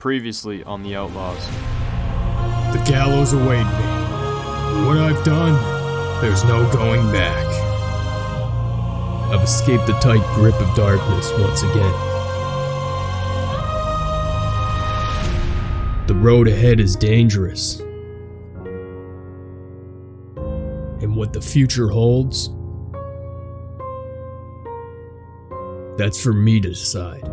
Previously on the Outlaws. The gallows await me. What I've done, there's no going back. I've escaped the tight grip of darkness once again. The road ahead is dangerous. And what the future holds, that's for me to decide.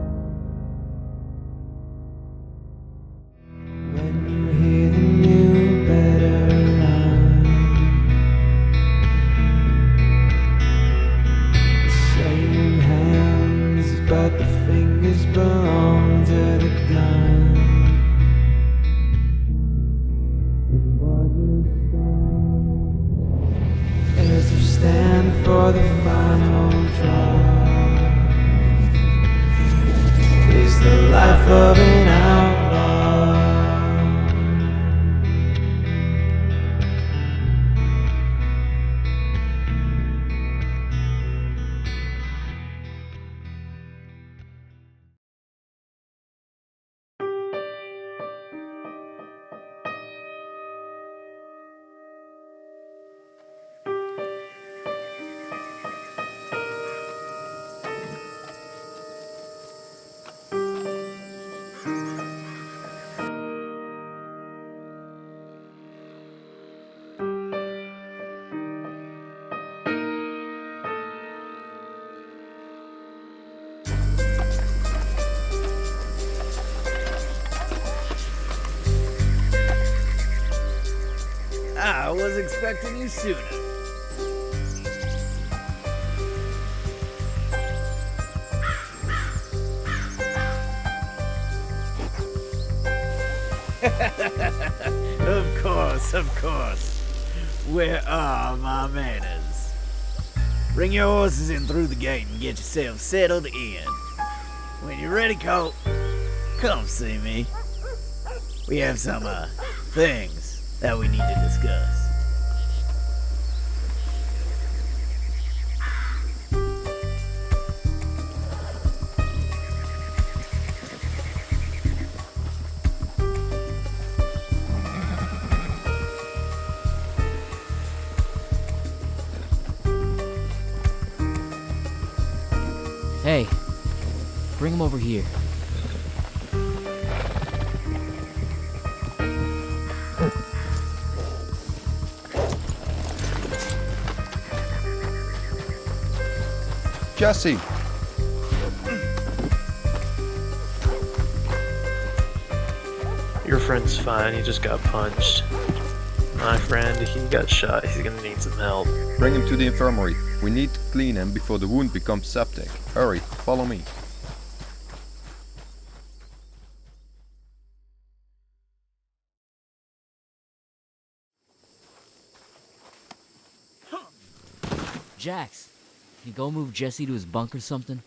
For the final draw is the life of an outlaw. I was expecting you sooner. Of course. Where are my manners? Bring your horses in through the gate and get yourself settled in. When you're ready, Colt, come see me. We have some, things that we need to discuss. Hey, bring him over here. Jesse! Your friend's fine, he just got punched. My friend, he got shot, he's gonna need some help. Bring him to the infirmary. We need to clean him before the wound becomes septic. Hurry, follow me. Jax, can you go move Jesse to his bunk or something?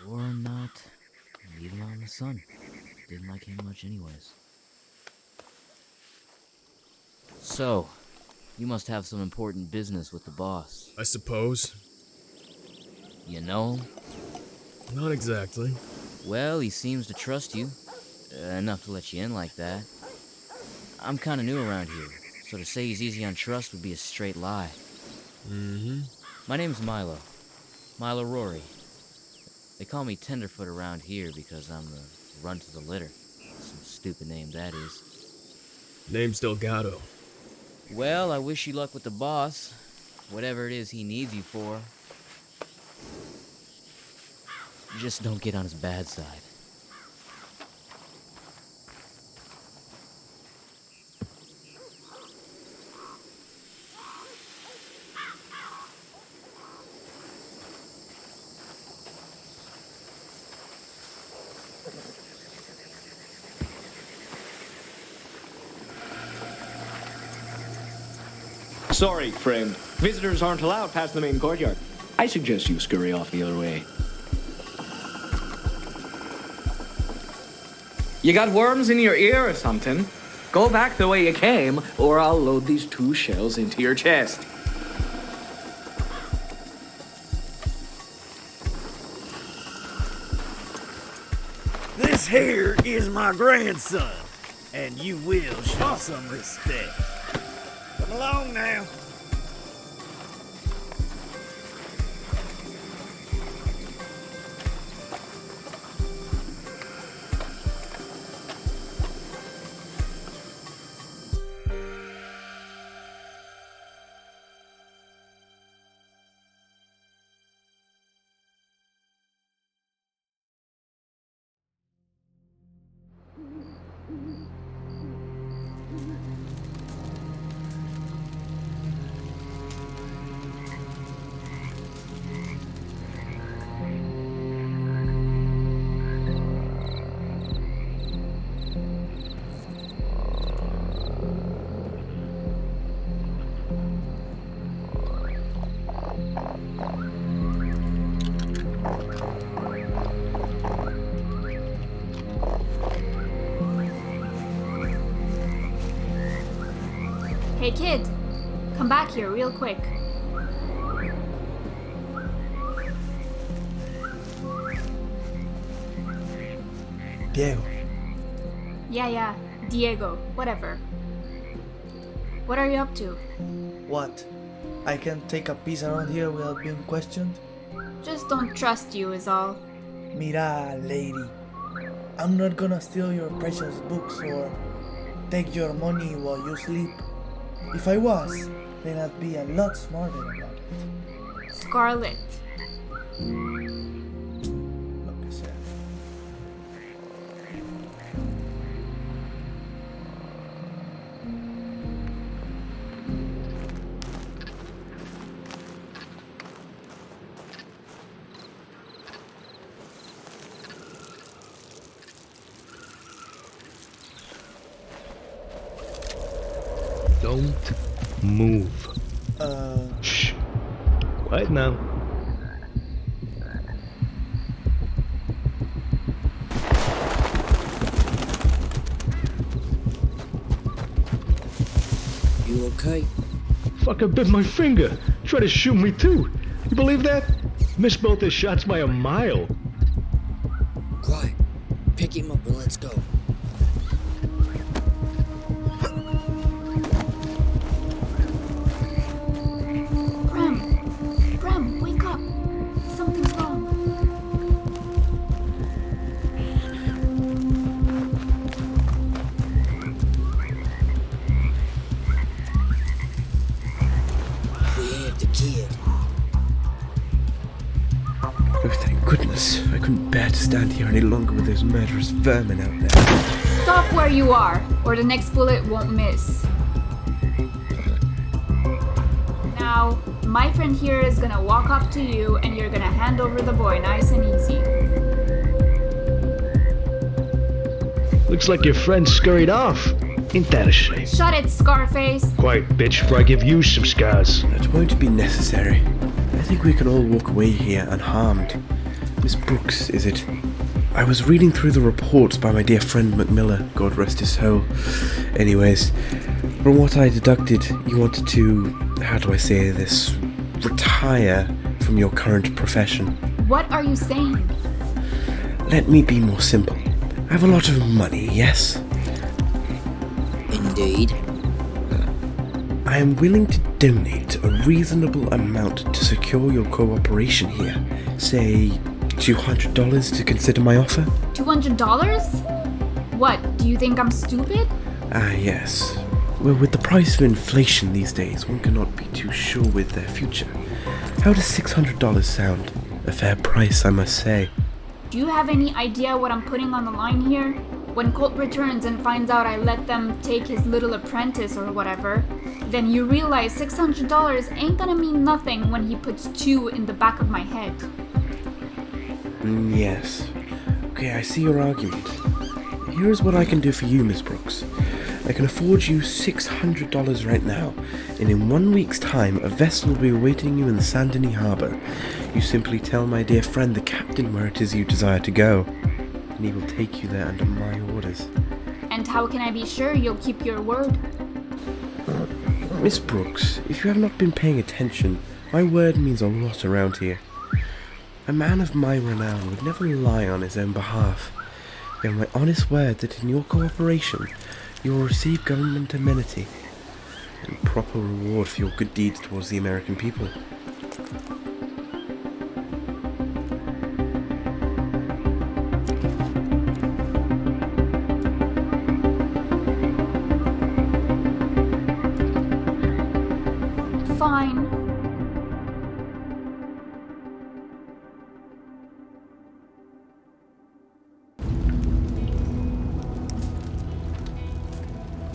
Or not, leave him out in the sun. Didn't like him much anyways. So, you must have some important business with the boss. I suppose. You know him? Not exactly. Well, he seems to trust you. Enough to let you in like that. I'm kinda new around here, so to say he's easy on trust would be a straight lie. Mm-hmm. My name's Milo. Milo Rory. They call me Tenderfoot around here because I'm the run to the litter. Some stupid name that is. Name's Delgado. Well, I wish you luck with the boss. Whatever it is he needs you for. Just don't get on his bad side. Sorry, friend. Visitors aren't allowed past the main courtyard. I suggest you scurry off the other way. You got worms in your ear or something? Go back the way you came, or I'll load these 2 shells into your chest. This here is my grandson, and you will show some respect. Come along now. Hey kid, come back here real quick. Diego. Yeah, Diego, whatever. What are you up to? What? I can take a piece around here without being questioned? Just don't trust you is all. Mira, lady. I'm not gonna steal your precious books or take your money while you sleep. If I was, then I'd be a lot smarter about it. Scarlet. Lo que sea. Don't move. Shh. Quiet now. You okay? Fucker bit my finger. Tried to shoot me too. You believe that? Missed both his shots by a mile. Clyde, pick him up and let's go. Bram, wake up. Something's wrong. We have the kid. Oh, thank goodness. I couldn't bear to stand here any longer with those murderous vermin out there. Stop where you are, or the next bullet won't miss. Now, my friend here is gonna walk up to you and you're gonna hand over the boy nice and easy. Looks like your friend scurried off. Ain't that a shame? Shut it, Scarface! Quiet, bitch, before I give you some scars. It won't be necessary. I think we can all walk away here unharmed. Miss Brooks, is it? I was reading through the reports by my dear friend Macmillan, God rest his soul. Anyways, from what I deducted, you wanted to, how do I say this, retire from your current profession. What are you saying? Let me be more simple. I have a lot of money, yes? Indeed. I am willing to donate a reasonable amount to secure your cooperation here. Say, $200 to consider my offer? $200? What, do you think I'm stupid? Ah, yes. Well, with the price of inflation these days, one cannot be too sure with their future. How does $600 sound? A fair price, I must say. Do you have any idea what I'm putting on the line here? When Colt returns and finds out I let them take his little apprentice or whatever, then you realize $600 ain't gonna mean nothing when he puts 2 in the back of my head. Yes. Okay, I see your argument. Here's what I can do for you, Miss Brooks. I can afford you $600 right now, and in 1 week's time, a vessel will be awaiting you in the Saint Denis Harbour. You simply tell my dear friend the captain where it is you desire to go, and he will take you there under my orders. And how can I be sure you'll keep your word? Miss Brooks, if you have not been paying attention, my word means a lot around here. A man of my renown would never lie on his own behalf. You have my honest word that in your cooperation, you will receive government amenity and proper reward for your good deeds towards the American people. Fine.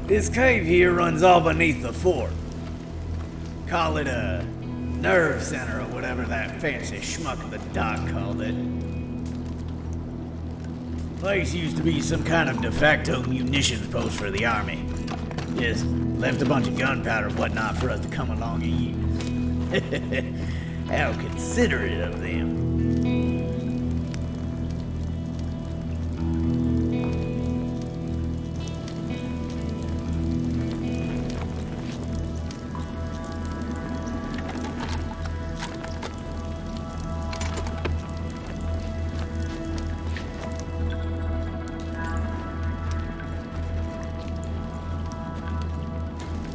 This cave here runs all beneath the fort. Call it a nerve center or whatever that fancy schmuck at the dock called it. Place used to be some kind of de facto munitions post for the army. Just left a bunch of gunpowder and whatnot for us to come along and use. How considerate of them.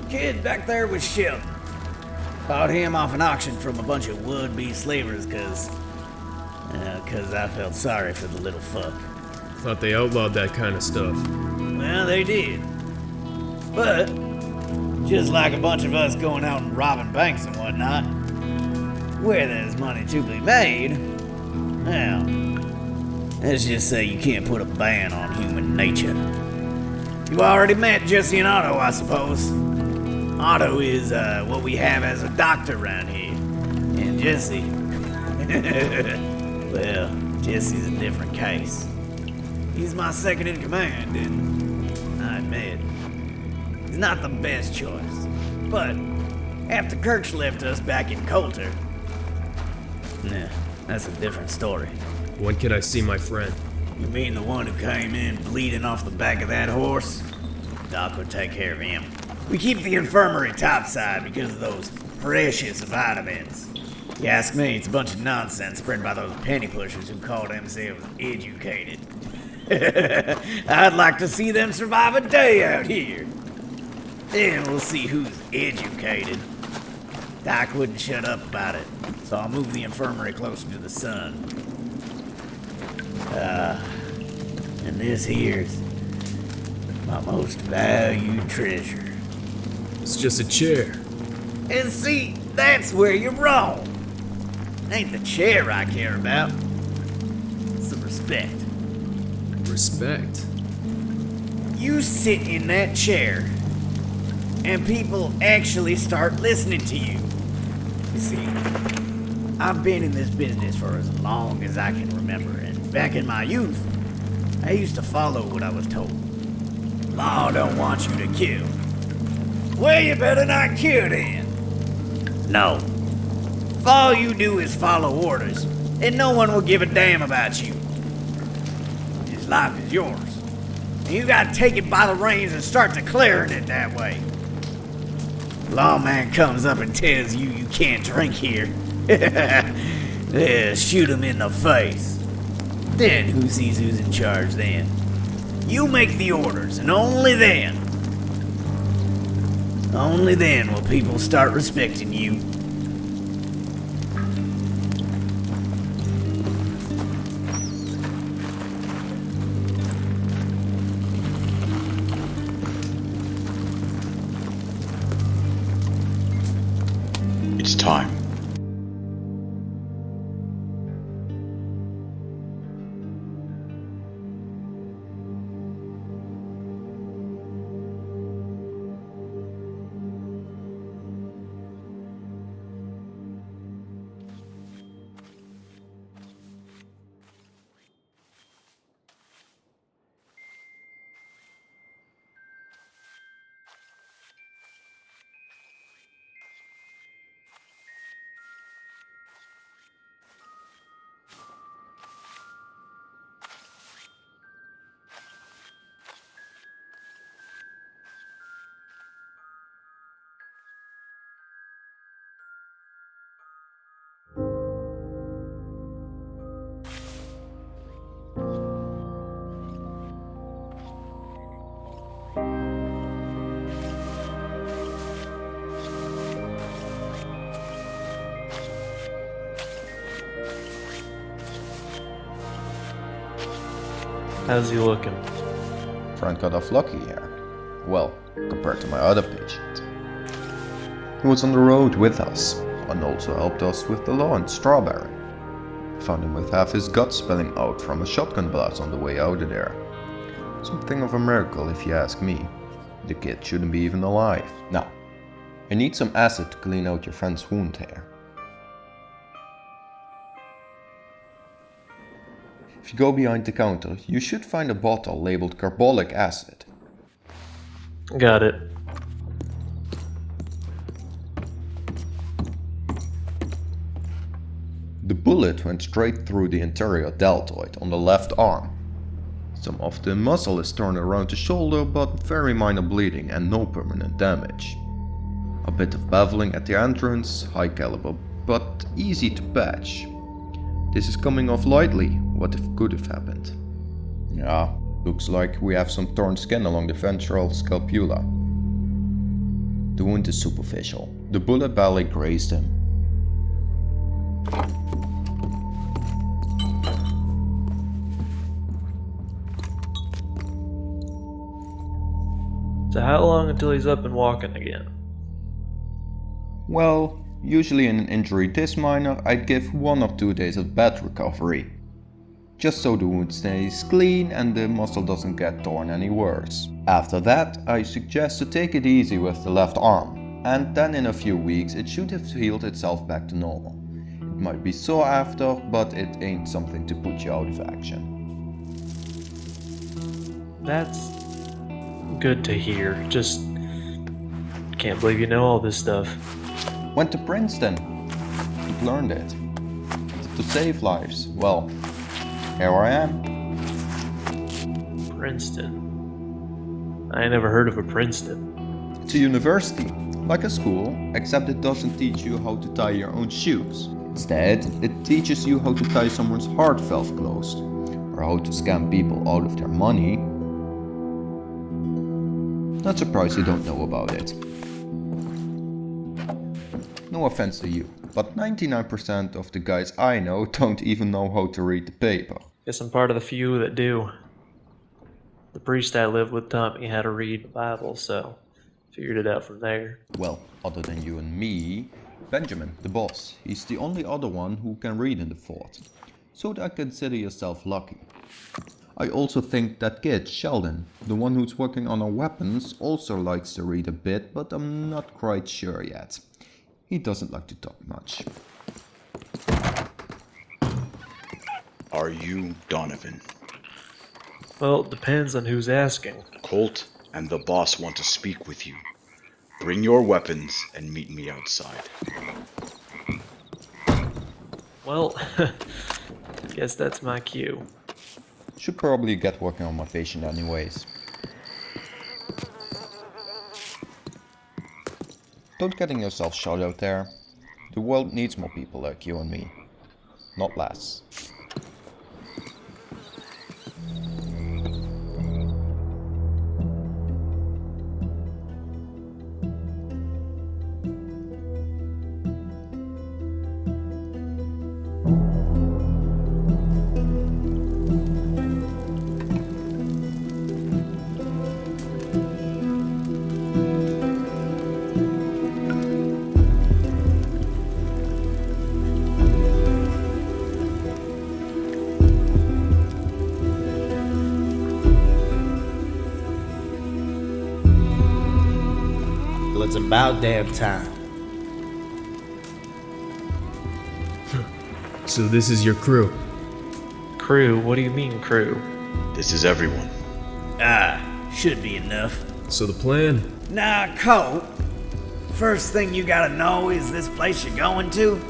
Kid back there was Sheldon. Bought him off an auction from a bunch of would-be slavers cause I felt sorry for the little fuck. Thought they outlawed that kind of stuff. Well, they did. But, just like a bunch of us going out and robbing banks and whatnot, where there's money to be made, well, let's just say you can't put a ban on human nature. You already met Jesse and Otto, I suppose. Otto is what we have as a doctor around here. And Jesse... well, Jesse's a different case. He's my second in command, and I admit, he's not the best choice. But after Kirch left us back in Coulter, nah, that's a different story. When can I see my friend? You mean the one who came in bleeding off the back of that horse? Doc would take care of him. We keep the infirmary topside because of those precious vitamins. You ask me, it's a bunch of nonsense spread by those penny pushers who call themselves educated. I'd like to see them survive a day out here. Then we'll see who's educated. Doc wouldn't shut up about it, so I'll move the infirmary closer to the sun. And this here's my most valued treasure. It's just a chair. And see, that's where you're wrong. It ain't the chair I care about. It's the respect. Respect? You sit in that chair, and people actually start listening to you. You see, I've been in this business for as long as I can remember, and back in my youth, I used to follow what I was told. Law don't want you to kill. Well, you better not kill then. No. If all you do is follow orders, then no one will give a damn about you. This life is yours. And you gotta take it by the reins and start declaring it that way. Lawman comes up and tells you you can't drink here. Yeah, shoot him in the face. Then who sees who's in charge then? You make the orders, and only then will people start respecting you. It's time. How's he looking? Friend got off lucky here. Well, compared to my other patient. He was on the road with us, and also helped us with the law in Strawberry. Found him with half his guts spilling out from a shotgun blast on the way out of there. Something of a miracle if you ask me. The kid shouldn't be even alive. Now, I need some acid to clean out your friend's wound here. If you go behind the counter, you should find a bottle labeled carbolic acid. Got it. The bullet went straight through the anterior deltoid on the left arm. Some of the muscle is torn around the shoulder, but very minor bleeding and no permanent damage. A bit of beveling at the entrance, high caliber, but easy to patch. This is coming off lightly, what if could have happened? Yeah, looks like we have some torn skin along the ventral scapula. The wound is superficial. The bullet barely grazed him. So how long until he's up and walking again? Well, usually in an injury this minor, I'd give 1 or 2 days of bed recovery. Just so the wound stays clean and the muscle doesn't get torn any worse. After that, I suggest to take it easy with the left arm, and then in a few weeks it should have healed itself back to normal. It might be sore after, but it ain't something to put you out of action. That's good to hear. Just can't believe you know all this stuff. Went to Princeton. You've learned it. To save lives. Well, here I am. Princeton. I ain't never heard of a Princeton. It's a university, like a school, except it doesn't teach you how to tie your own shoes. Instead, it teaches you how to tie someone's heart valve closed, or how to scam people out of their money. Not surprised you don't know about it. No offense to you, but 99% of the guys I know don't even know how to read the paper. Guess I'm part of the few that do. The priest I lived with taught me how to read the Bible, so figured it out from there. Well, other than you and me, Benjamin, the boss, he's the only other one who can read in the fort. So I consider yourself lucky. I also think that kid, Sheldon, the one who's working on our weapons, also likes to read a bit, but I'm not quite sure yet. He doesn't like to talk much. Are you Donovan? Well, it depends on who's asking. Colt and the boss want to speak with you. Bring your weapons and meet me outside. Well, guess that's my cue. Should probably get working on my patient anyways. Don't getting yourself shot out there. The world needs more people like you and me, not less. It's about damn time. So this is your crew? Crew? What do you mean, crew? This is everyone. Should be enough. So the plan? Now, Colt, first thing you gotta know is this place you're going to?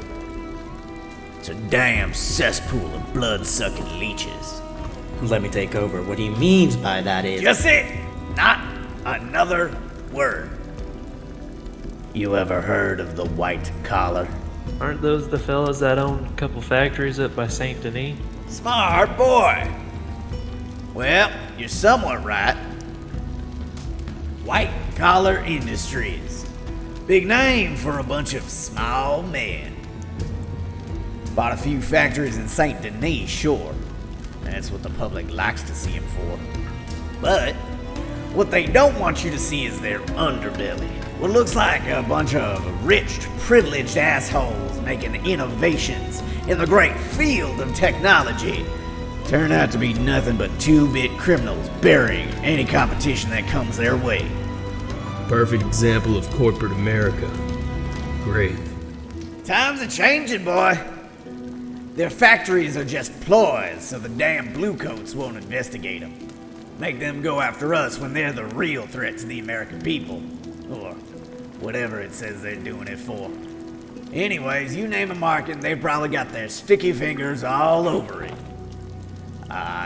It's a damn cesspool of blood-sucking leeches. Let me take over. What he means by that is... Just it! Not another word. You ever heard of the White Collar? Aren't those the fellas that own a couple factories up by Saint Denis? Smart boy! Well, you're somewhat right. White Collar Industries. Big name for a bunch of small men. Bought a few factories in Saint Denis, sure. That's what the public likes to see him for. But what they don't want you to see is their underbelly. What looks like a bunch of rich, privileged assholes making innovations in the great field of technology turn out to be nothing but two-bit criminals burying any competition that comes their way. Perfect example of corporate America. Great. Times are changing, boy. Their factories are just ploys so the damn bluecoats won't investigate them. Make them go after us when they're the real threat to the American people. Or whatever it says they're doing it for. Anyways, you name a market and they've probably got their sticky fingers all over it.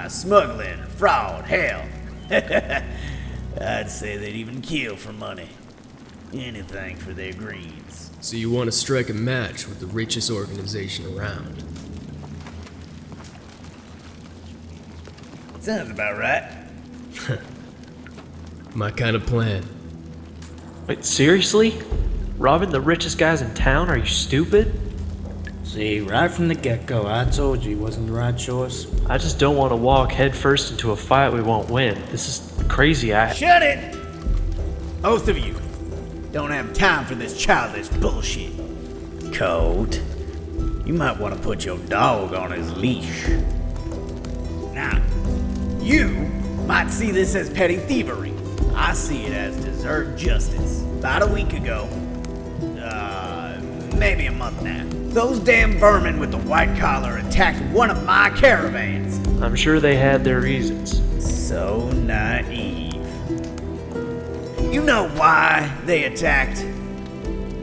Smuggling, fraud, hell. I'd say they'd even kill for money. Anything for their greens. So you want to strike a match with the richest organization around? Sounds about right. My kind of plan. Wait, seriously? Robbing the richest guys in town? Are you stupid? See, right from the get-go, I told you it wasn't the right choice. I just don't want to walk headfirst into a fight we won't win. This is crazy. Shut it! Both of you. Don't have time for this childish bullshit. Colt, you might want to put your dog on his leash. Now, you might see this as petty thievery. I see it as deserved justice. About a week ago, maybe a month now, those damn vermin with the white collar attacked one of my caravans. I'm sure they had their reasons. So naive. You know why they attacked?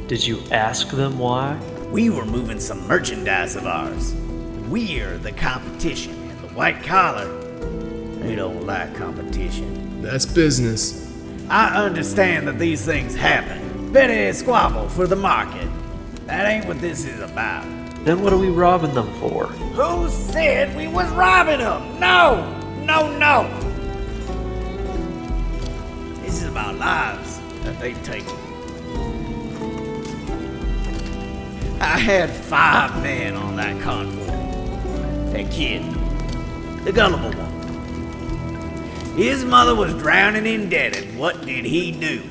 Did you ask them why? We were moving some merchandise of ours. We're the competition, and the white collar, they don't like competition. That's business. I understand that these things happen. Petty squabble for the market. That ain't what this is about. Then what are we robbing them for? Who said we was robbing them? No! No! This is about lives that they've taken. I had 5 men on that convoy. That kid, the gullible one. His mother was drowning in debt, and what did he do?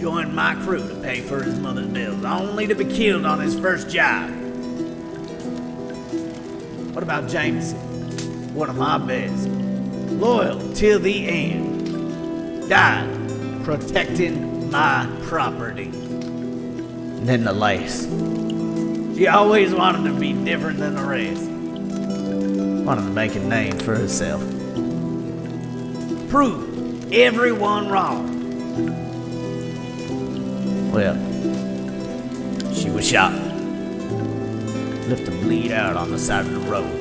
Joined my crew to pay for his mother's bills, only to be killed on his first job. What about Jameson? One of my best. Loyal till the end. Died protecting my property. And then the lace. She always wanted to be different than the rest. Wanted to make a name for herself. Prove everyone wrong. Well, she was shot. Left to bleed out on the side of the road.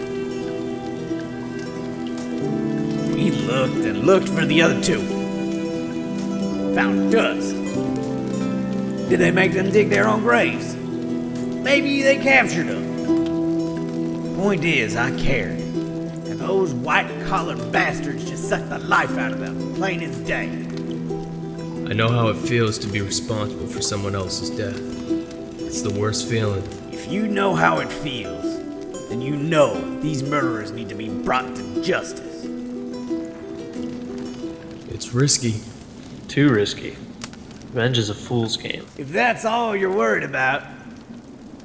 We looked and looked for the other 2. Found dust. Did they make them dig their own graves? Maybe they captured them. Point is, I cared. And those white-collar bastards just sucked the life out of them, plain as day. I know how it feels to be responsible for someone else's death. It's the worst feeling. If you know how it feels, then you know these murderers need to be brought to justice. It's risky. Too risky. Revenge is a fool's game. If that's all you're worried about,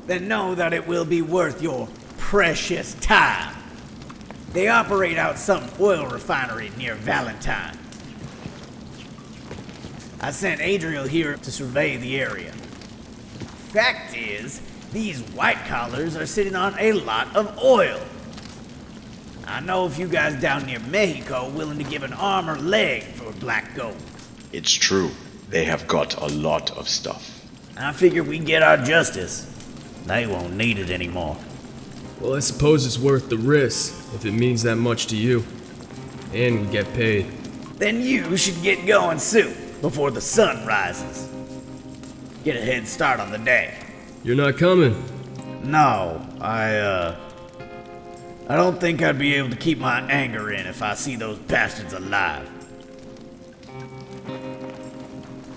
then know that it will be worth your precious time. They operate out some oil refinery near Valentine. I sent Adriel here to survey the area. Fact is, these white collars are sitting on a lot of oil. I know a few guys down near Mexico willing to give an arm or leg for black gold. It's true. They have got a lot of stuff. I figure we get our justice. They won't need it anymore. Well, I suppose it's worth the risk if it means that much to you. And we get paid. Then you should get going soon, before the sun rises. Get a head start on the day. You're not coming? No, I don't think I'd be able to keep my anger in if I see those bastards alive.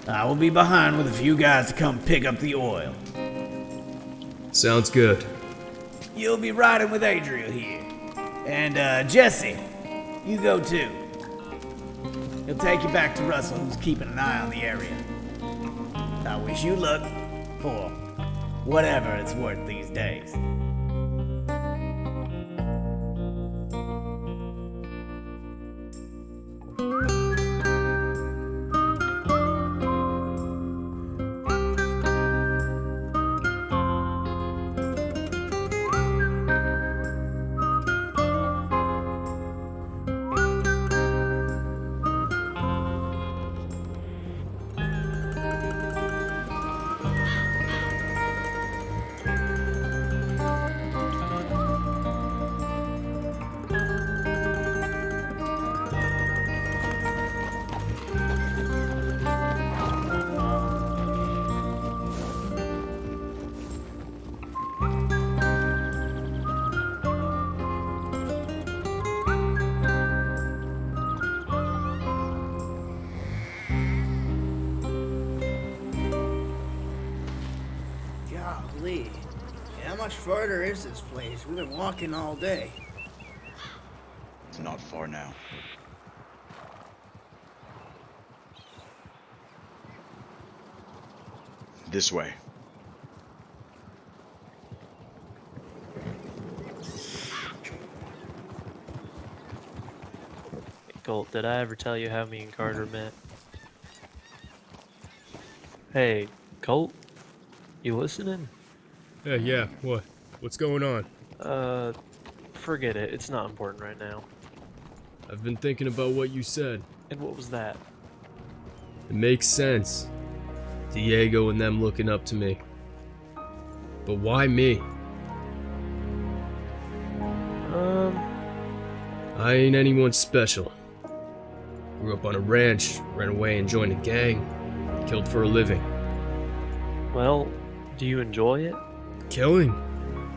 I will be behind with a few guys to come pick up the oil. Sounds good. You'll be riding with Adriel here. And, Jesse, you go too. He'll take you back to Russell, who's keeping an eye on the area. I wish you luck for whatever it's worth these days. Golly, how much further is this place? We've been walking all day. It's not far now. This way. Colt, did I ever tell you how me and Carter met? Hey, Colt? You listening? Yeah, what? What's going on? Forget it. It's not important right now. I've been thinking about what you said. And what was that? It makes sense. Diego and them looking up to me. But why me? I ain't anyone special. Grew up on a ranch, ran away and joined a gang, killed for a living. Well, do you enjoy it? Killing?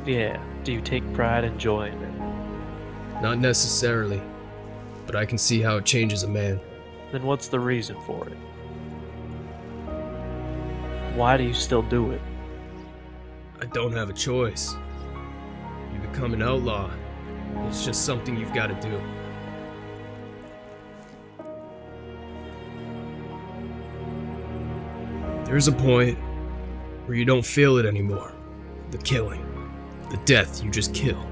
Yeah. Do you take pride and joy in it? Not necessarily, but I can see how it changes a man. Then what's the reason for it? Why do you still do it? I don't have a choice. You become an outlaw. It's just something you've got to do. There's a point where you don't feel it anymore. The killing. The death you just kill.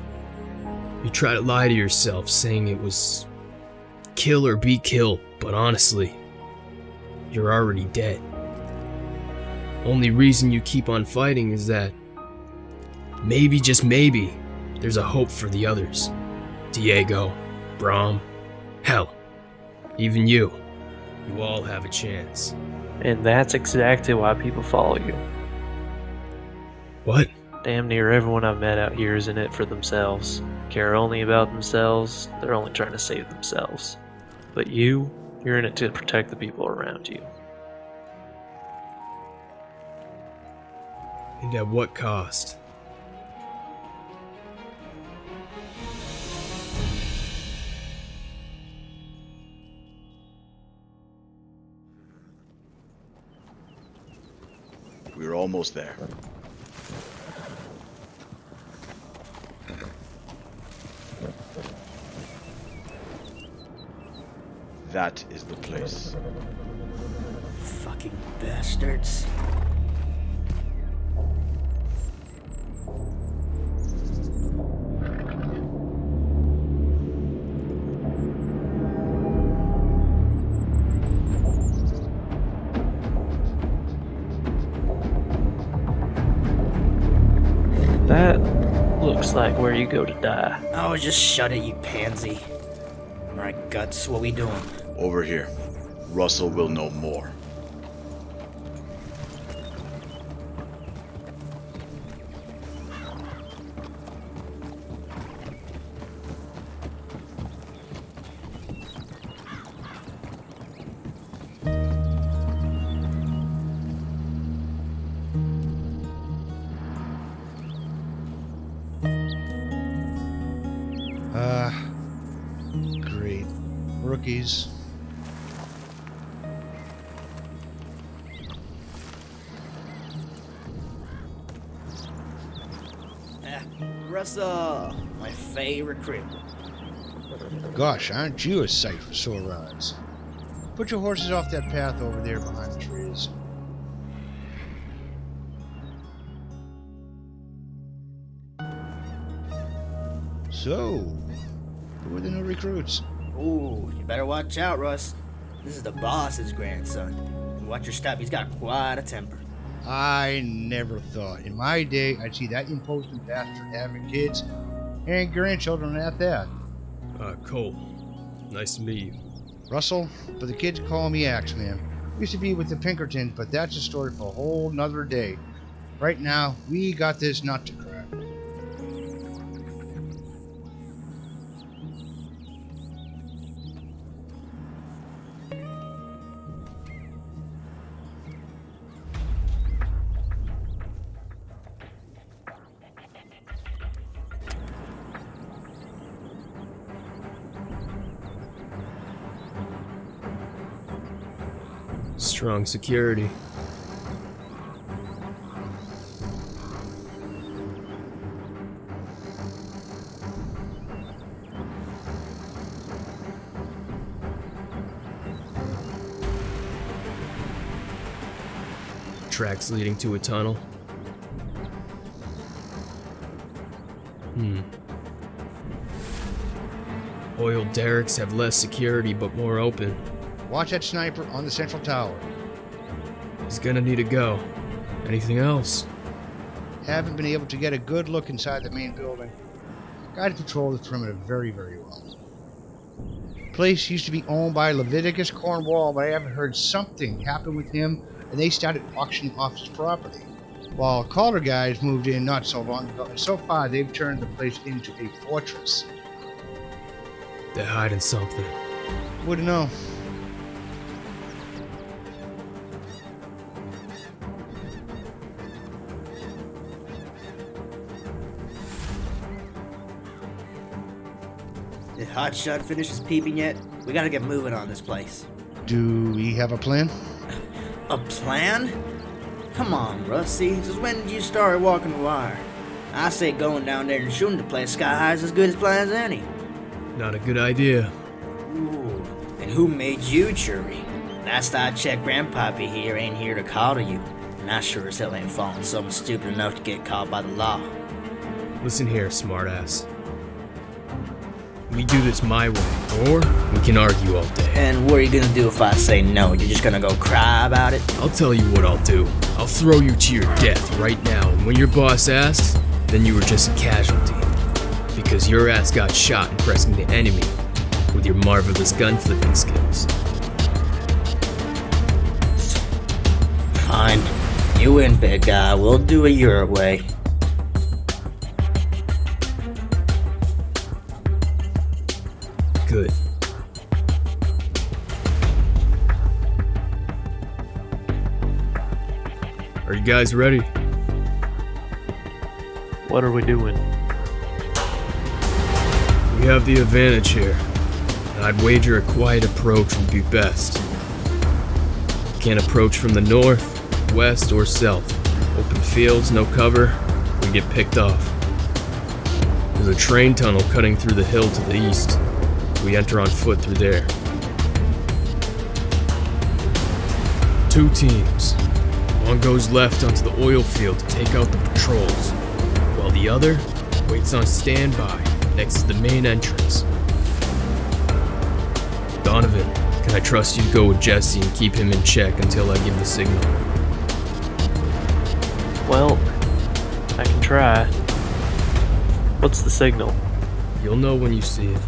You try to lie to yourself saying it was kill or be killed, but honestly, you're already dead. Only reason you keep on fighting is that maybe, just maybe, there's a hope for the others. Diego, Brom, hell, even you. You all have a chance. And that's exactly why people follow you. What? Damn near everyone I've met out here is in it for themselves. Care only about themselves, they're only trying to save themselves. But you're in it to protect the people around you. And at what cost? We're almost there. That is the place. Fucking bastards. That looks like where you go to die. Oh, just shut it, you pansy. Alright, Guts, what we doing? Over here. Russell will know more. Great. Rookies. Russell, my favorite cripple. Gosh, aren't you a sight for sore eyes? Put your horses off that path over there behind the trees. So, who are the new recruits? Ooh, you better watch out, Russ. This is the boss's grandson. And watch your step, he's got quite a temper. I never thought in my day I'd see that imposing bastard having kids and grandchildren at that. Colt. Nice to meet you. Russell, but the kids call me Axeman. Used to be with the Pinkertons, but that's a story for a whole nother day. Right now, we got this nut to crack. Strong security. Tracks leading to a tunnel. Oil derricks have less security but more open. Watch that sniper on the central tower. He's gonna need to go. Anything else? Haven't been able to get a good look inside the main building. Got to control the perimeter very, very well. Place used to be owned by Leviticus Cornwall, but I haven't heard something happened with him, and they started auctioning off his property. While Calder guys moved in not so long ago, and so far they've turned the place into a fortress. They're hiding something. Wouldn't know. Did Hotshot finish his peeping yet? We gotta get moving on this place. Do we have a plan? A plan? Come on, Rusty. Since when did you start walking the wire? I say going down there and shooting the place sky high is as good as plans as any. Not a good idea. Ooh, and who made you jury? Last I checked, Grandpappy here ain't here to coddle you. And I sure as hell ain't falling something stupid enough to get caught by the law. Listen here, smartass. We do this my way, or we can argue all day. And what are you gonna do if I say no? You're just gonna go cry about it? I'll tell you what I'll do. I'll throw you to your death right now, and when your boss asks, then you were just a casualty. Because your ass got shot impressing the enemy with your marvelous gun flipping skills. Fine. You win, big guy. We'll do it your way. Good. Are you guys ready? What are we doing? We have the advantage here, and I'd wager a quiet approach would be best. You can't approach from the north, west, or south. Open fields, no cover, we get picked off. There's a train tunnel cutting through the hill to the east. We enter on foot through there. 2 teams. One goes left onto the oil field to take out the patrols, while the other waits on standby next to the main entrance. Donovan, can I trust you to go with Jesse and keep him in check until I give the signal? Well, I can try. What's the signal? You'll know when you see it.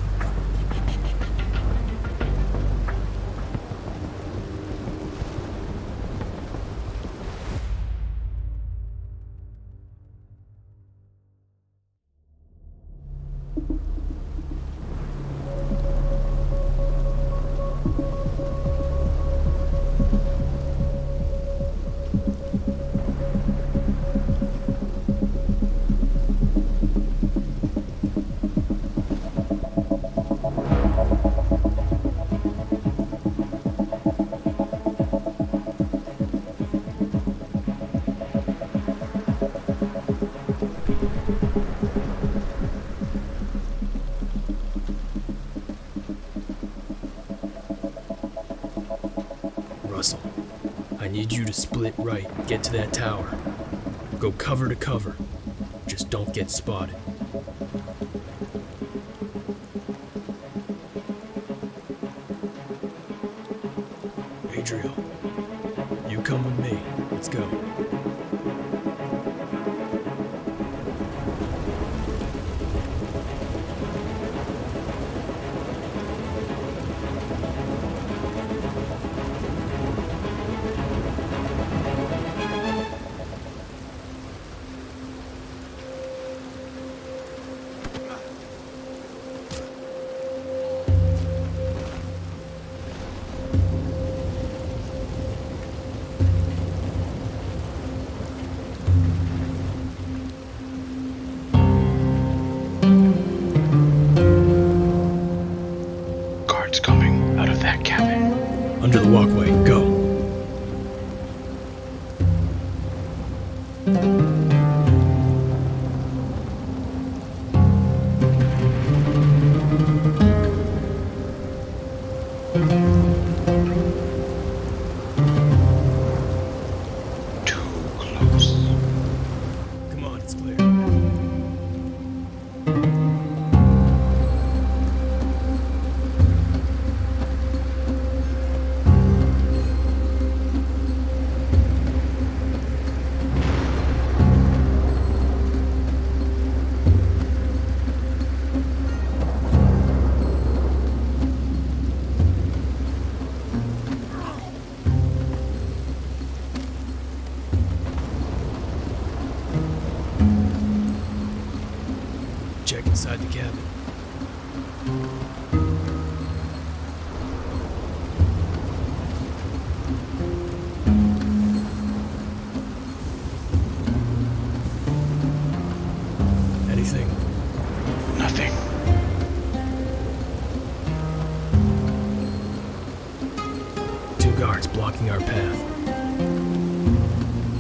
Russell. I need you to split right, get to that tower. Go cover to cover. Just don't get spotted. Adriel, you come with me. Let's go. Guards coming out of that cabin. Under the walkway, go. Too close. Come on, it's clear. Check inside the cabin. Anything? Nothing. Two guards blocking our path.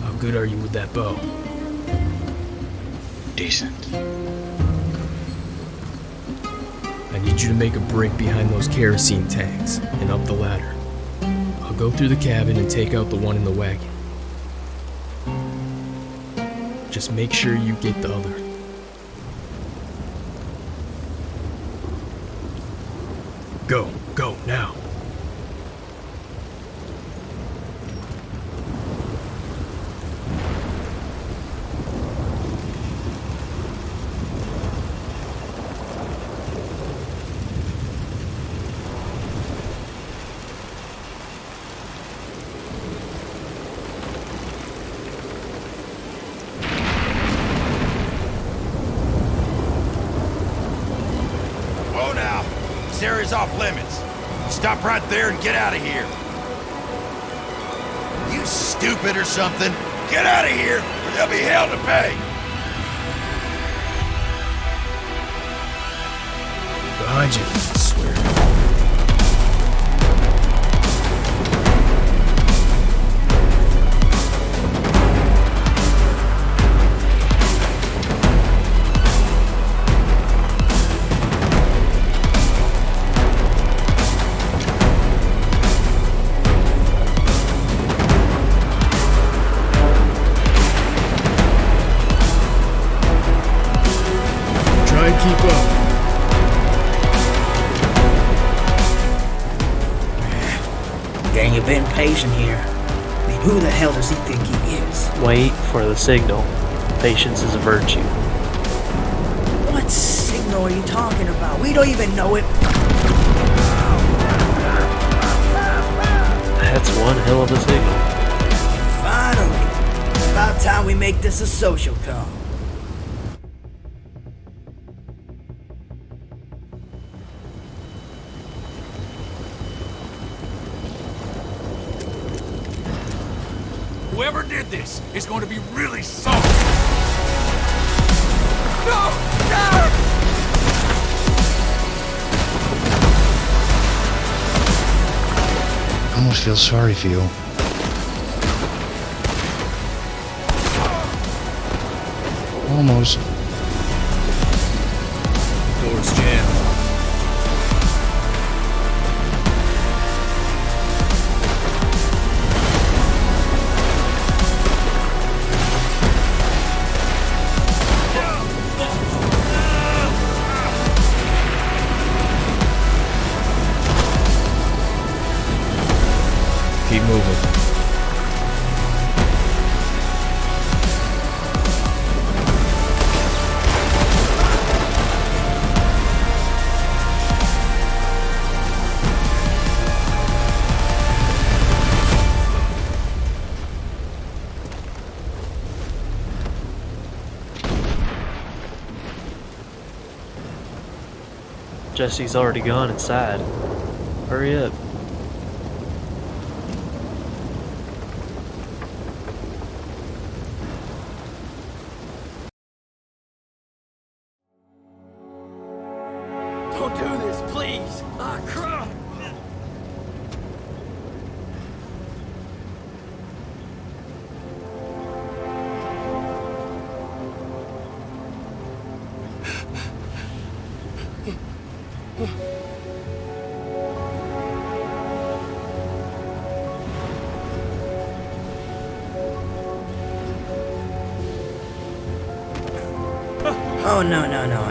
How good are you with that bow? Decent. I need you to make a break behind those kerosene tanks and up the ladder. I'll go through the cabin and take out the one in the wagon. Just make sure you get the other. Go, go, now. Whoa now! This area's off limits. Stop right there and get out of here. You stupid or something? Get out of here, or there'll be hell to pay. Behind you, I swear. Try and keep up. Dang, you've been patient here. I mean, who the hell does he think he is? Wait for the signal. Patience is a virtue. What signal are you talking about? We don't even know it. That's one hell of a signal. Finally. About time we make this a social call. Whoever did this is going to be really sorry. No! No! I almost feel sorry for you. Almost. Door's jammed. Keep moving. Jesse's already gone inside. Hurry up. Don't do this, please. Ah, crap. Oh, no.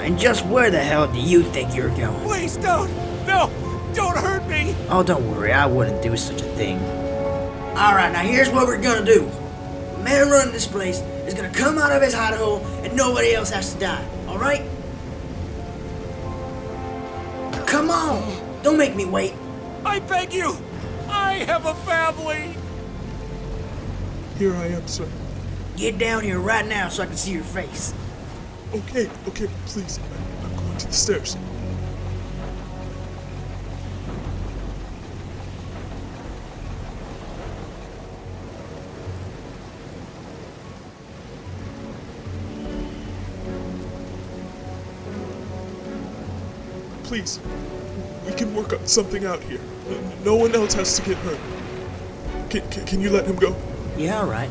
And just where the hell do you think you're going? Please don't! No! Don't hurt me! Oh, don't worry, I wouldn't do such a thing. Alright, now here's what we're gonna do. The man running this place is gonna come out of his hidey hole and nobody else has to die, alright? Come on! Don't make me wait. I beg you! I have a family! Here I am, sir. Get down here right now so I can see your face. Okay, please. I'm going to the stairs. Please, we can work something out here. No one else has to get hurt. Can you let him go? Yeah, alright.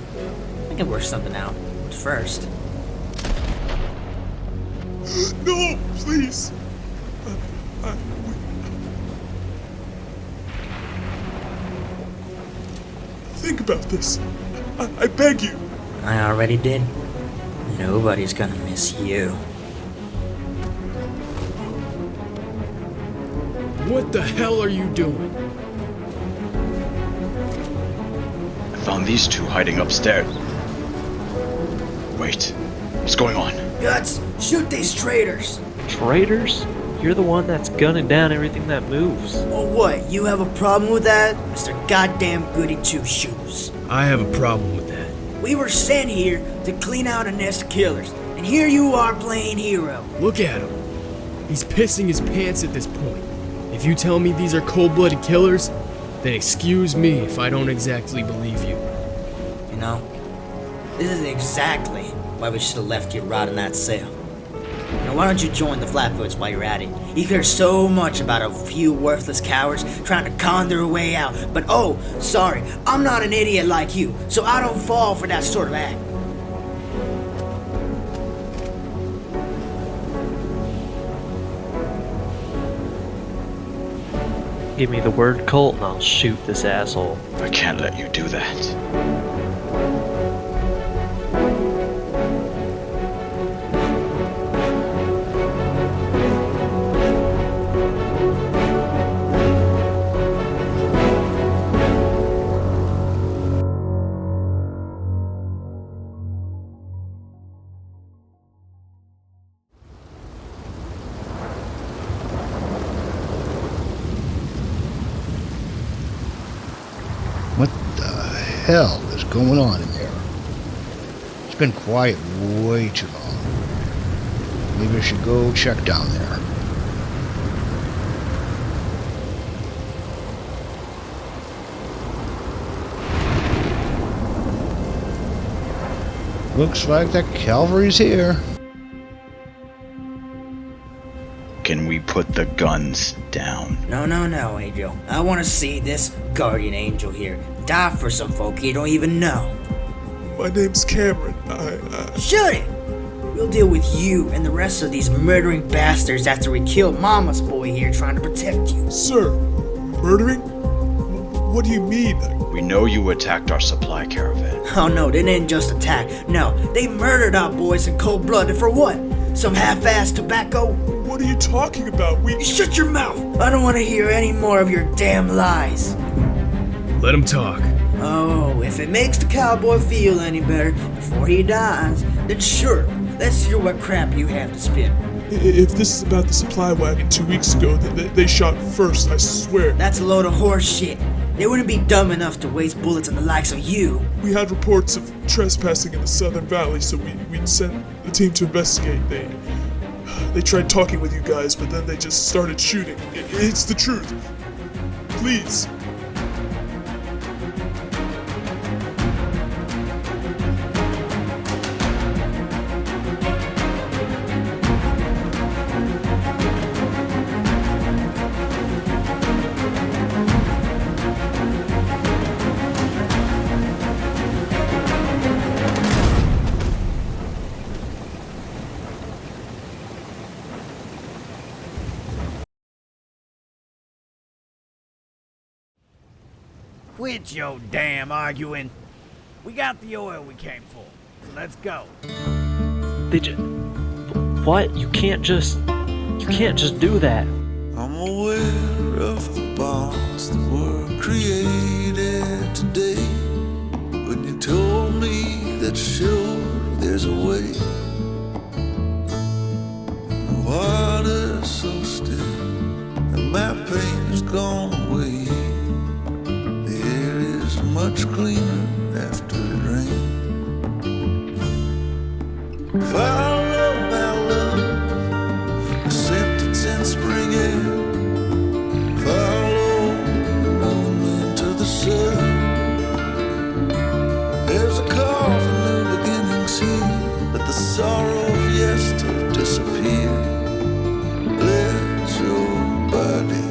I can work something out. But first... No, please. Think about this. I beg you. I already did. Nobody's gonna miss you. What the hell are you doing? I found these two hiding upstairs. Wait, what's going on? Guts, shoot these traitors! Traitors? You're the one that's gunning down everything that moves. Well, what? You have a problem with that, Mr. Goddamn Goody Two Shoes? I have a problem with that. We were sent here to clean out a nest of killers, and here you are playing hero. Look at him. He's pissing his pants at this point. If you tell me these are cold-blooded killers, then excuse me if I don't exactly believe you. You know, this is exactly why we should have left you rotting that cell. Now why don't you join the Flatfoots while you're at it? You care so much about a few worthless cowards trying to con their way out, but oh, sorry, I'm not an idiot like you, so I don't fall for that sort of act. Give me the word Colt and I'll shoot this asshole. I can't let you do that. What the hell is going on in there? It's been quiet way too long. Maybe I should go check down there. Looks like the cavalry's here. Can we put the guns down? No, Angel. I want to see this guardian angel here die for some folk you don't even know. My name's Cameron. Shut it! We'll deal with you and the rest of these murdering bastards after we kill Mama's boy here trying to protect you. Sir, murdering? What do you mean? We know you attacked our supply caravan. Oh no, they didn't just attack. No, they murdered our boys in cold blood, and for what? Some half-assed tobacco? What are you talking about? You shut your mouth! I don't want to hear any more of your damn lies. Let him talk. Oh, if it makes the cowboy feel any better before he dies, then sure, let's hear what crap you have to spin. If this is about the supply wagon 2 weeks ago, they shot first, I swear. That's a load of horse shit. They wouldn't be dumb enough to waste bullets on the likes of you. We had reports of trespassing in the Southern Valley, so we sent the team to investigate. They tried talking with you guys, but then they just started shooting. It's the truth. Please. Quit your damn arguing. We got the oil we came for, so let's go. What? You can't just do that. I'm aware of the bonds that were created today. When you told me that sure there's a way. The water's so still and my pain has gone away. Much cleaner after it rained. Follow my love, a sentence in spring air. Follow the moment to the sun. There's a call for new beginnings here. Let the sorrow of yester disappear. Let your body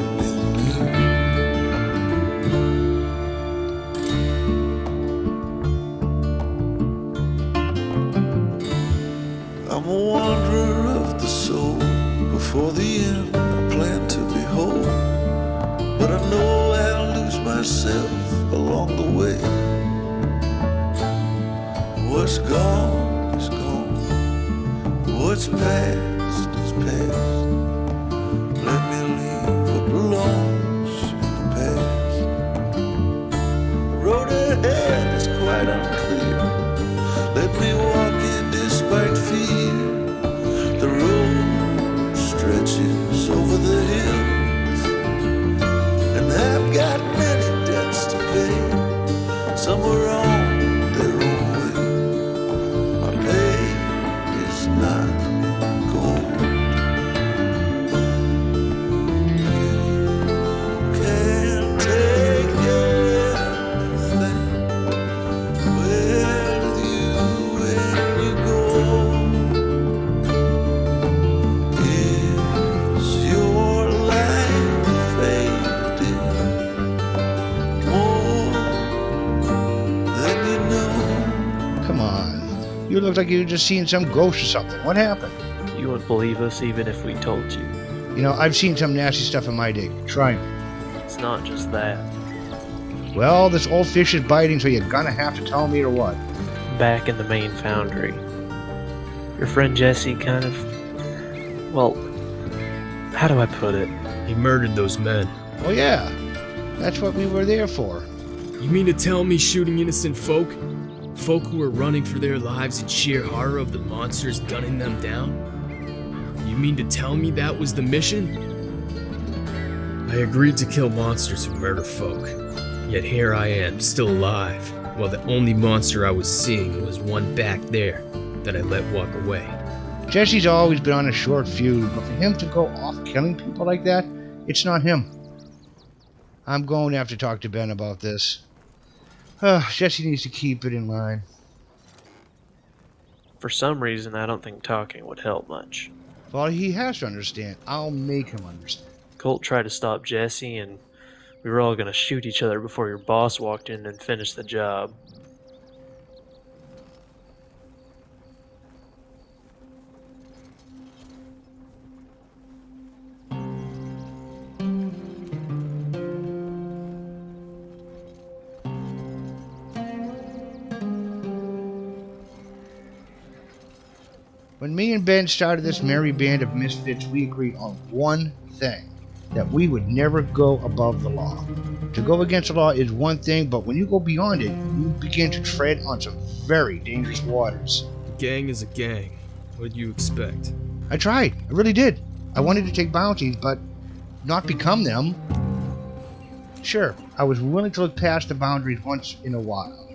I'm a wanderer of the soul. Before the end, I plan to behold. But I know I'll lose myself along the way. What's gone is gone. What's past is past. Let me leave what belongs in the past. Road ahead is quite unclear. Let me walk it despite fear. The road stretches over the hills, and I've got many debts to pay. Some are on their own way. My pain is not gold. You can't take anything with you when you go. Is your life fading more than you know? Come on. You look like you were just seeing some ghost or something. What happened? You wouldn't believe us even if we told you. You know, I've seen some nasty stuff in my day. Try me. It's not just that. Well, this old fish is biting, so you're gonna have to tell me or what? Back in the main foundry, your friend Jesse kind of... Well, how do I put it? He murdered those men. Oh yeah, that's what we were there for. You mean to tell me shooting innocent folk? Folk who were running for their lives in sheer horror of the monsters gunning them down? You mean to tell me that was the mission? I agreed to kill monsters who murder folk. Yet here I am, still alive, while the only monster I was seeing was one back there that I let walk away. Jesse's always been on a short fuse, but for him to go off killing people like that, it's not him. I'm going to have to talk to Ben about this. Jesse needs to keep it in line. For some reason, I don't think talking would help much. Well, he has to understand. I'll make him understand. Colt tried to stop Jesse, and we were all gonna shoot each other before your boss walked in and finished the job. When me and Ben started this merry band of misfits, we agreed on one thing. that we would never go above the law. To go against the law is one thing, but when you go beyond it, you begin to tread on some very dangerous waters. A gang is a gang. What did you expect? I tried. I really did. I wanted to take bounties, but not become them. Sure, I was willing to look past the boundaries once in a while,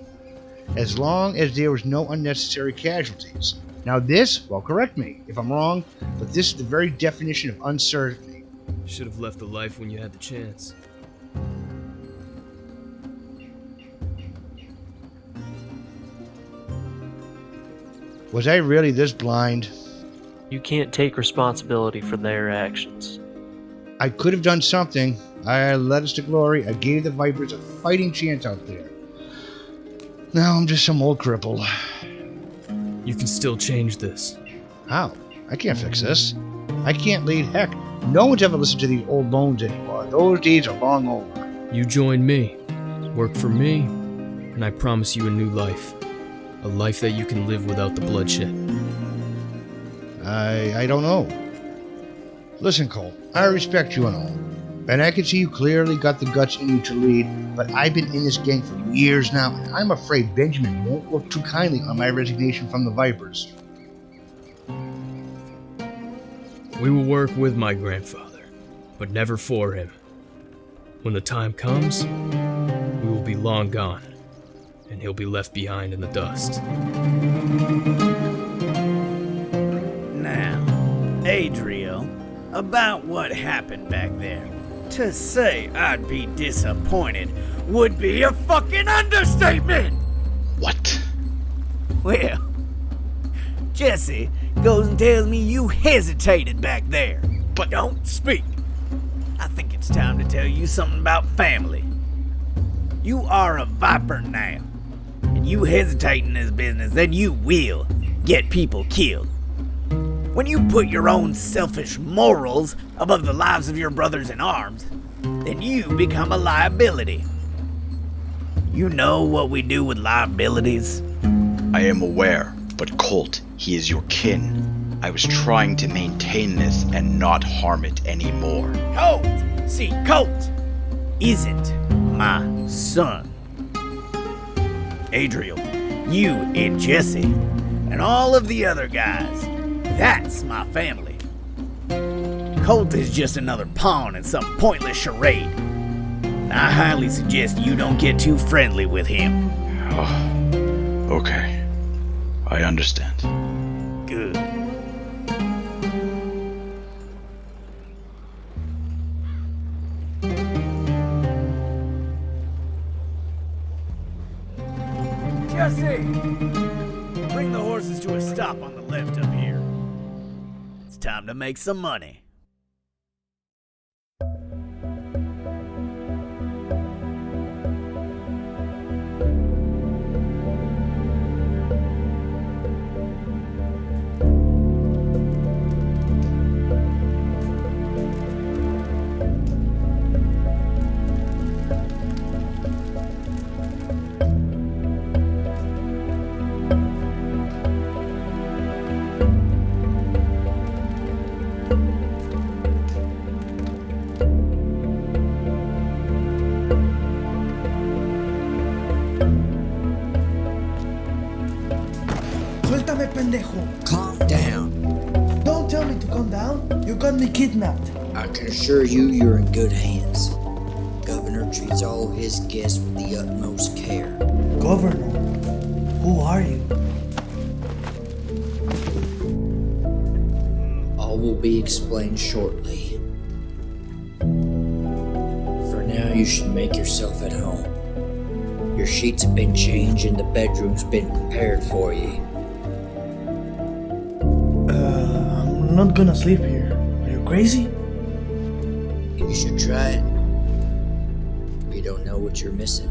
as long as there was no unnecessary casualties. Now this, well, correct me if I'm wrong, but this is the very definition of uncertainty. You should have left the life when you had the chance. Was I really this blind? You can't take responsibility for their actions. I could have done something. I led us to glory. I gave the Vipers a fighting chance out there. Now I'm just some old cripple. You can still change this. How? I can't fix this. I can't lead. Heck, no one's ever listened to these old bones anymore. Those days are long over. You join me, work for me, and I promise you a new life. A life that you can live without the bloodshed. I don't know. Listen, Colt, I respect you and all. And I can see you clearly got the guts in you to lead, but I've been in this gang for years now, and I'm afraid Benjamin won't look too kindly on my resignation from the Vipers. We will work with my grandfather, but never for him. When the time comes, we will be long gone, and he'll be left behind in the dust. Now, Adriel, about what happened back there. To say I'd be disappointed would be a fucking understatement! What? Well, Jesse goes and tells me you hesitated back there. But don't speak. I think it's time to tell you something about family. You are a Viper now, and you hesitate in this business, then you will get people killed. When you put your own selfish morals above the lives of your brothers in arms, then you become a liability. You know what we do with liabilities? I am aware, but Colt, he is your kin. I was trying to maintain this and not harm it anymore. Colt! See, Colt isn't my son. Adriel, you and Jesse, and all of the other guys, that's my family. Colt is just another pawn in some pointless charade. I highly suggest you don't get too friendly with him. Oh, okay. I understand. Good. Jesse! Bring the horses to a stop on the left up here. It's time to make some money. Suéltame, pendejo. Calm down. Don't tell me to calm down. You got me kidnapped. I can assure you you're in good hands. Governor treats all his guests with the utmost care. Governor? Who are you? All will be explained shortly. For now, you should make yourself at home. Your sheets have been changed and the bedroom's been prepared for you. I'm not gonna sleep here. Are you crazy? You should try it. You don't know what you're missing.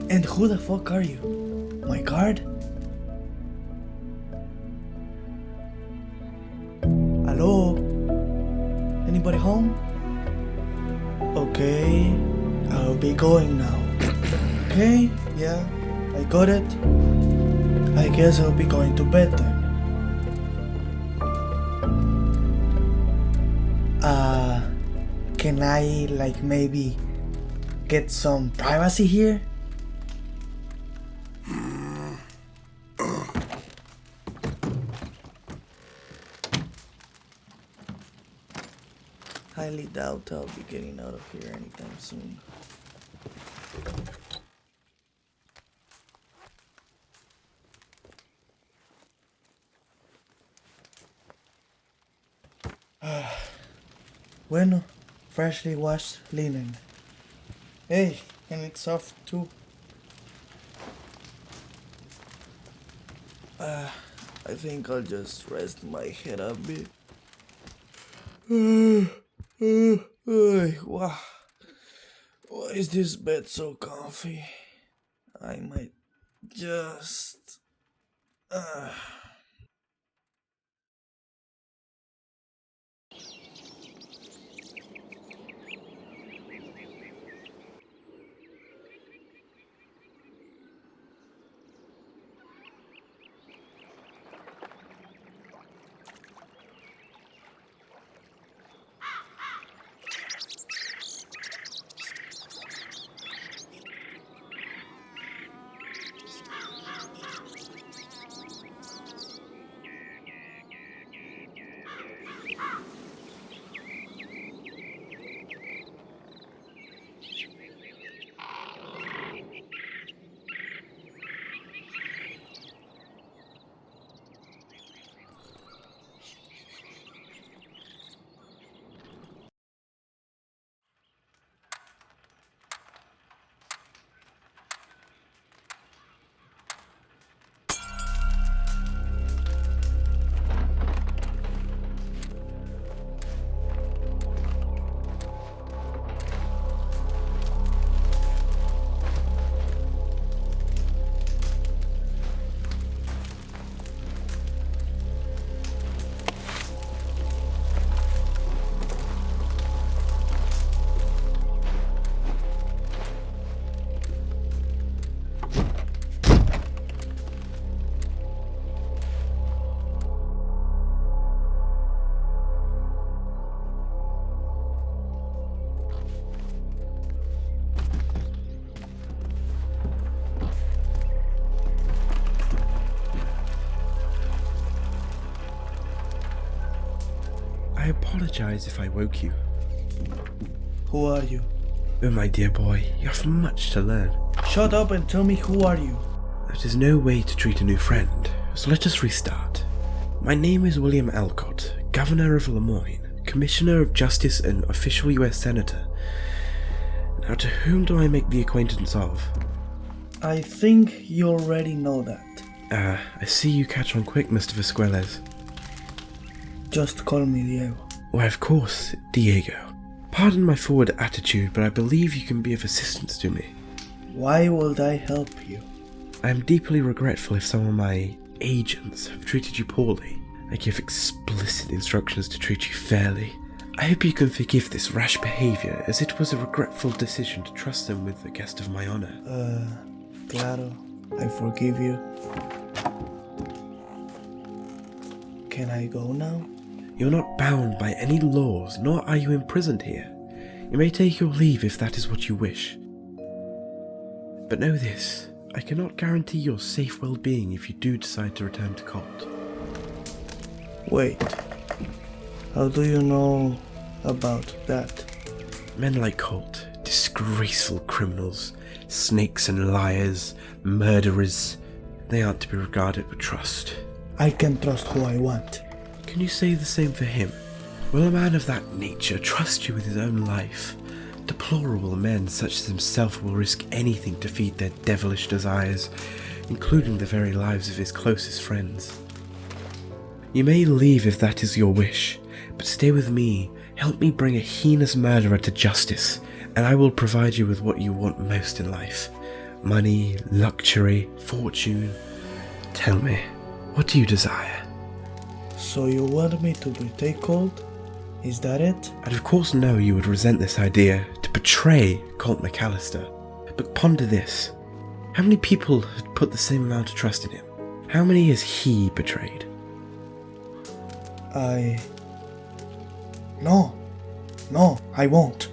And who the fuck are you? My guard? Okay, I'll be going now. Okay, yeah, I got it. I guess I'll be going to bed then. Can I, like, maybe get some privacy here? Highly doubt I'll be getting out of here anytime soon. Bueno, freshly washed linen. Hey, and it's soft too. I think I'll just rest my head a bit. Wow. Why is this bed so comfy? I might just... I apologize if I woke you. Who are you? Oh, my dear boy, you have much to learn. Shut up and tell me who are you? That is no way to treat a new friend, so let us restart. My name is William Alcott, Governor of Lemoyne, Commissioner of Justice and official US Senator. Now, to whom do I make the acquaintance of? I think you already know that. I see you catch on quick, Mr. Vasquez. Just call me Diego. Why, of course, Diego. Pardon my forward attitude, but I believe you can be of assistance to me. Why would I help you? I am deeply regretful if some of my agents have treated you poorly. I give explicit instructions to treat you fairly. I hope you can forgive this rash behavior, as it was a regretful decision to trust them with a guest of my honor. Claro, I forgive you. Can I go now? You're not bound by any laws, nor are you imprisoned here. You may take your leave if that is what you wish. But know this, I cannot guarantee your safe well-being if you do decide to return to Colt. Wait, how do you know about that? Men like Colt, disgraceful criminals, snakes and liars, murderers, they aren't to be regarded with trust. I can trust who I want. Can you say the same for him? Will a man of that nature trust you with his own life? Deplorable men such as himself will risk anything to feed their devilish desires, including the very lives of his closest friends. You may leave if that is your wish, but stay with me, help me bring a heinous murderer to justice, and I will provide you with what you want most in life. Money, luxury, fortune. Tell me, what do you desire? So you want me to betray Colt? Is that it? I'd of course know you would resent this idea. To to betray Colt McCallister. But ponder this. How many people had put the same amount of trust in him? How many has he betrayed? No, I won't.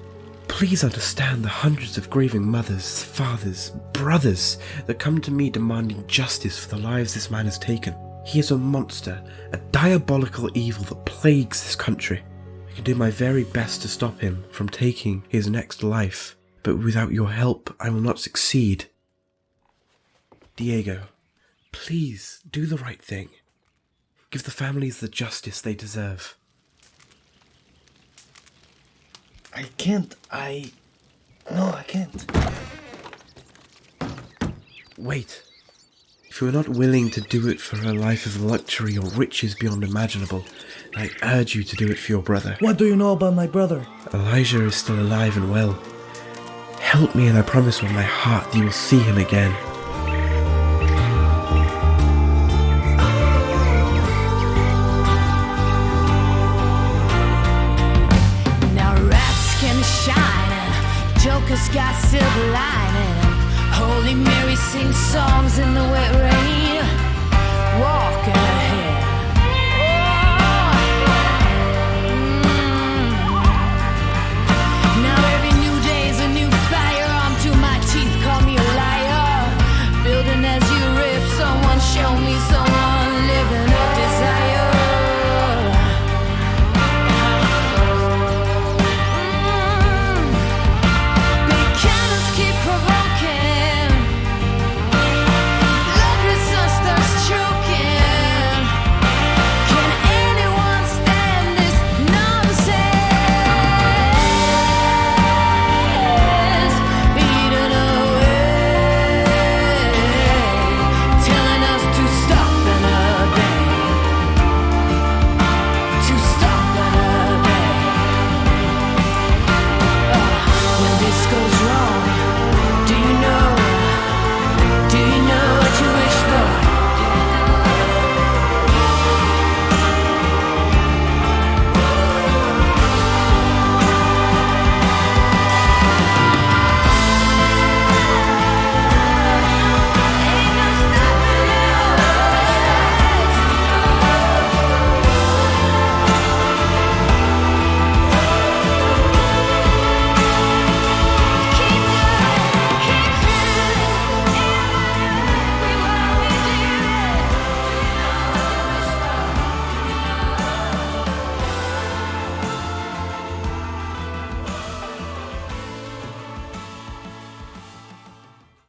Please understand the hundreds of grieving mothers, fathers, brothers that come to me demanding justice for the lives this man has taken. He is a monster, a diabolical evil that plagues this country. I can do my very best to stop him from taking his next life, but without your help, I will not succeed. Diego, please do the right thing. Give the families the justice they deserve. I can't. No, I can't. Wait. If you are not willing to do it for a life of luxury or riches beyond imaginable, I urge you to do it for your brother. What do you know about my brother? Elijah is still alive and well. Help me and I promise with my heart that you will see him again. Joker's got silver lining. Holy Mary sings songs in the wet rain. Walking